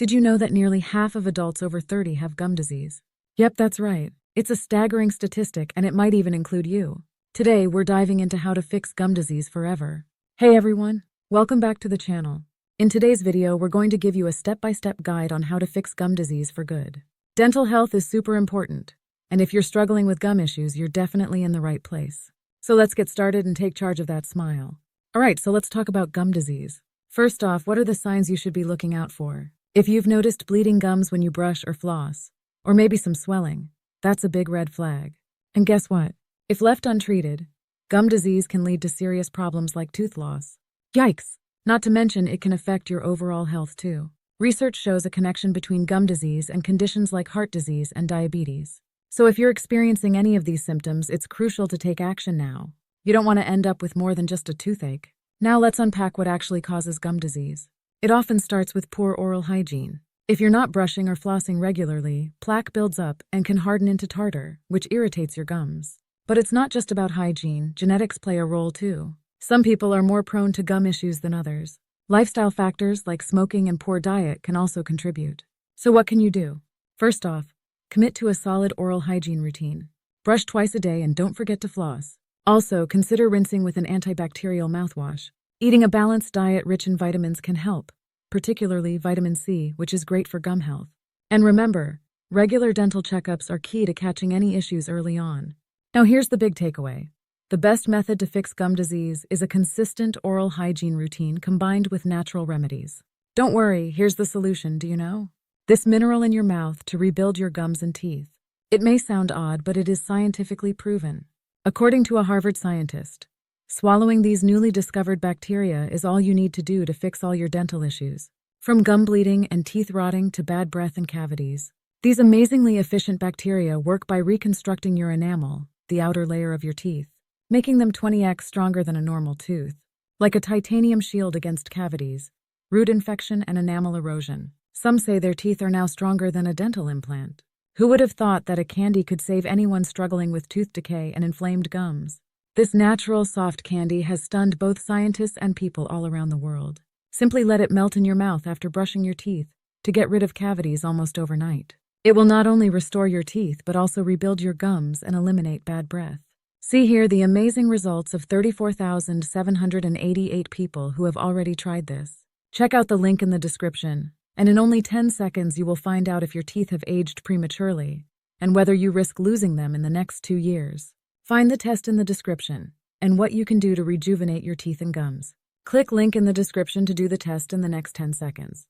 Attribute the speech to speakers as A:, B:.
A: Did you know that nearly half of adults over 30 have gum disease? Yep, that's right. It's a staggering statistic, and it might even include you. Today, we're diving into how to fix gum disease forever. Hey everyone, welcome back to the channel. In today's video, we're going to give you a step-by-step guide on how to fix gum disease for good. Dental health is super important, and if you're struggling with gum issues, you're definitely in the right place. So let's get started and take charge of that smile. Alright, so let's talk about gum disease. First off, what are the signs you should be looking out for? If you've noticed bleeding gums when you brush or floss, or maybe some swelling, that's a big red flag. And guess what? If left untreated, gum disease can lead to serious problems like tooth loss. Yikes! Not to mention, it can affect your overall health too. Research shows a connection between gum disease and conditions like heart disease and diabetes. So if you're experiencing any of these symptoms, it's crucial to take action now. You don't want to end up with more than just a toothache. Now let's unpack what actually causes gum disease. It often starts with poor oral hygiene. If you're not brushing or flossing regularly, plaque builds up and can harden into tartar, which irritates your gums. But it's not just about hygiene, genetics play a role too. Some people are more prone to gum issues than others. Lifestyle factors like smoking and poor diet can also contribute. So what can you do? First off, commit to a solid oral hygiene routine. Brush twice a day and don't forget to floss. Also, consider rinsing with an antibacterial mouthwash. Eating a balanced diet rich in vitamins can help, particularly vitamin C, which is great for gum health. And remember, regular dental checkups are key to catching any issues early on. Now here's the big takeaway. The best method to fix gum disease is a consistent oral hygiene routine combined with natural remedies. Don't worry, here's the solution, do you know? This mineral in your mouth to rebuild your gums and teeth. It may sound odd, but it is scientifically proven. According to a Harvard scientist, swallowing these newly discovered bacteria is all you need to do to fix all your dental issues. From gum bleeding and teeth rotting to bad breath and cavities. These amazingly efficient bacteria work by reconstructing your enamel, the outer layer of your teeth, making them 20x stronger than a normal tooth, like a titanium shield against cavities, root infection, and enamel erosion. Some say their teeth are now stronger than a dental implant. Who would have thought that a candy could save anyone struggling with tooth decay and inflamed gums? This natural, soft candy has stunned both scientists and people all around the world. Simply let it melt in your mouth after brushing your teeth to get rid of cavities almost overnight. It will not only restore your teeth, but also rebuild your gums and eliminate bad breath. See here the amazing results of 34,788 people who have already tried this. Check out the link in the description. And in only 10 seconds, you will find out if your teeth have aged prematurely and whether you risk losing them in the next 2 years. Find the test in the description and what you can do to rejuvenate your teeth and gums. Click link in the description to do the test in the next 10 seconds.